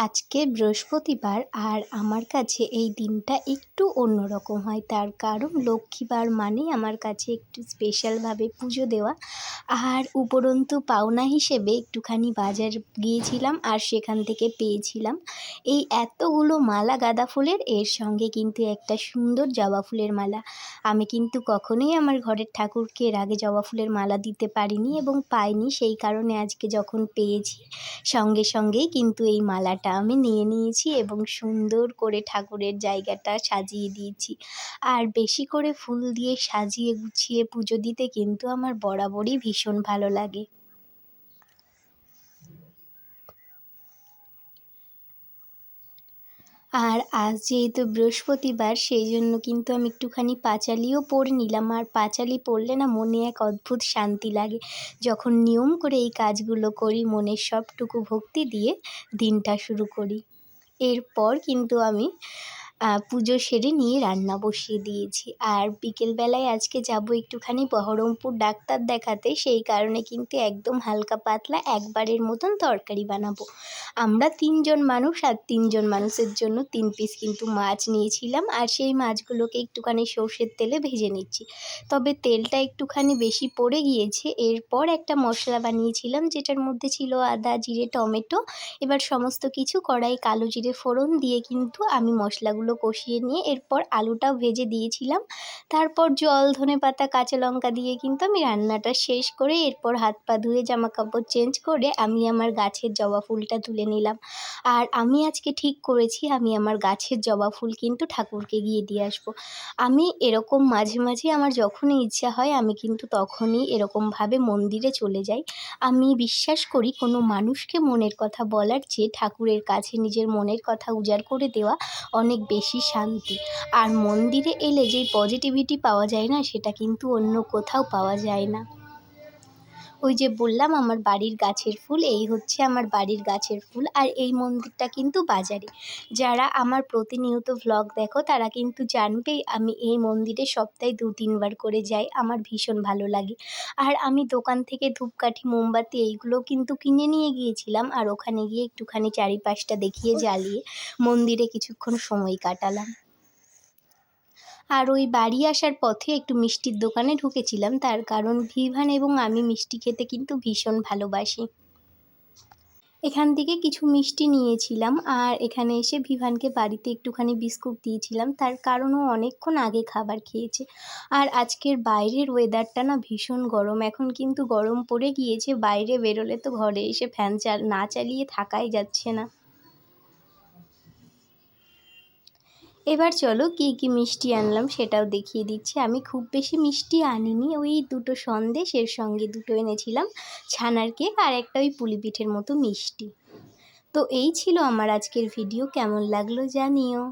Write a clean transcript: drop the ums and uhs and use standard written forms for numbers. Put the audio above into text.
আজকে বৃহস্পতিবার আর আমার কাছে এই দিনটা একটু অন্যরকম হয়, তার কারণ লক্ষ্মীবার মানেই আমার কাছে একটু স্পেশালভাবে পুজো দেওয়া। আর উপরন্তু পাওনা হিসেবে একটুখানি বাজার গিয়েছিলাম আর সেখান থেকে পেয়েছিলাম এই এতগুলো মালা গাঁদা ফুলের, এর সঙ্গে কিন্তু একটা সুন্দর জবা ফুলের মালা। আমি কিন্তু কখনোই আমার ঘরের ঠাকুরকে এর আগে জবা ফুলের মালা দিতে পারিনি এবং পাইনি, সেই কারণে আজকে যখন পেয়েছি সঙ্গে সঙ্গেই কিন্তু এই মালাটা আমি নিয়ে নিয়েছি এবং সুন্দর করে ঠাকুরের জায়গাটা সাজিয়ে দিয়েছি। আর বেশি করে ফুল দিয়ে সাজিয়ে গুছিয়ে পুজো দিতে কিন্তু আমার বরাবরই ভীষণ ভালো লাগে। আর আজ যেহেতু বৃহস্পতিবার, সেই জন্য কিন্তু আমি একটুখানি পাঁচালিও পড়ে নিলাম। আর পাঁচালি পড়লে না মনে এক অদ্ভুত শান্তি লাগে। যখন নিয়ম করে এই কাজগুলো করি, মনের সবটুকু ভক্তি দিয়ে দিনটা শুরু করি। এরপর কিন্তু আমি পুজো সেরে নিয়ে রান্না বসিয়ে দিয়েছি। আর বিকেলবেলায় আজকে যাব একটুখানি বহরমপুর ডাক্তার দেখাতে, সেই কারণে কিন্তু একদম হালকা পাতলা একবারের মতন তরকারি বানাবো। আমরা ৩ জন মানুষ, আর ৩ জন মানুষের জন্য ৩ পিস কিন্তু মাছ নিয়েছিলাম। আর সেই মাছগুলোকে একটুখানি সর্ষের তেলে ভেজে নিচ্ছি। তবে তেলটা একটুখানি বেশি পড়ে গিয়েছে। এরপর একটা মশলা বানিয়েছিলাম যেটার মধ্যে ছিল আদা, জিরে, টমেটো। এবার সমস্ত কিছু কড়াই কালো জিরে ফোড়ন দিয়ে কিন্তু আমি মশলাগুলো কষিয়ে নিয়ে এরপর আলুটাও ভেজে দিয়েছিলাম। তারপর জল, ধনেপাতা, কাঁচা লঙ্কা দিয়ে কিন্তু আমি রান্নাটা শেষ করে এরপর হাত পা ধুয়ে জামাকাপড় চেঞ্জ করে আমি আমার গাছের জবা ফুলটা তুলে নিলাম। আর আমি আজকে ঠিক করেছি আমি আমার গাছের জবা ফুল কিন্তু ঠাকুরকে গিয়ে দিয়ে আসবো। আমি এরকম মাঝে মাঝে আমার যখনই ইচ্ছা হয় আমি কিন্তু তখনই এরকমভাবে মন্দিরে চলে যাই। আমি বিশ্বাস করি কোনো মানুষকে মনের কথা বলার চেয়ে ঠাকুরের কাছে নিজের মনের কথা উজাড় করে দেওয়া অনেক বেশি শান্তি। আর মন্দিরে এলে যেই পজিটিভিটি পাওয়া যায় না, সেটা কিন্তু অন্য কোথাও পাওয়া যায় না। ওই যে বললাম আমার বাড়ির গাছের ফুল, এই হচ্ছে আমার বাড়ির গাছের ফুল। আর এই মন্দিরটা কিন্তু বাজারে। যারা আমার প্রতিনিয়ত ভ্লগ দেখো তারা কিন্তু জানবেই আমি এই মন্দিরে সপ্তাহে ২-৩ বার করে যাই। আমার ভীষণ ভালো লাগে। আর আমি দোকান থেকে ধূপকাঠি, মোমবাতি এইগুলো কিন্তু কিনে নিয়ে গিয়েছিলাম। আর ওখানে গিয়ে একটুখানি চারিপাশটা দেখিয়ে জ্বালিয়ে মন্দিরে কিছুক্ষণ সময় কাটালাম। আর ওই বাড়ি আসার পথে একটু মিষ্টির দোকানে ঢুকেছিলাম, তার কারণ ভিভান এবং আমি মিষ্টি খেতে কিন্তু ভীষণ ভালোবাসি। এখান থেকে কিছু মিষ্টি নিয়েছিলাম আর এখানে এসে ভিভানকে বাড়িতে একটুখানি বিস্কুট দিয়েছিলাম, তার কারণ ও অনেকক্ষণ আগে খাবার খেয়েছে। আর আজকের বাইরের ওয়েদারটা না ভীষণ গরম, এখন কিন্তু গরম পড়ে গিয়েছে, বাইরে বেরোলে তো ঘরে এসে ফ্যান না চালিয়ে থাকাই যাচ্ছে না। এবার চলো কী কী মিষ্টি আনলাম সেটাও দেখিয়ে দিচ্ছি। আমি খুব বেশি মিষ্টি আনিনি, ওই 2টো সন্দেশ, এর সঙ্গে 2টো এনেছিলাম ছানার কেক আর একটা ওই পুলি পিঠের মতো মিষ্টি। তো এই ছিল আমার আজকের ভিডিও, কেমন লাগলো জানিও।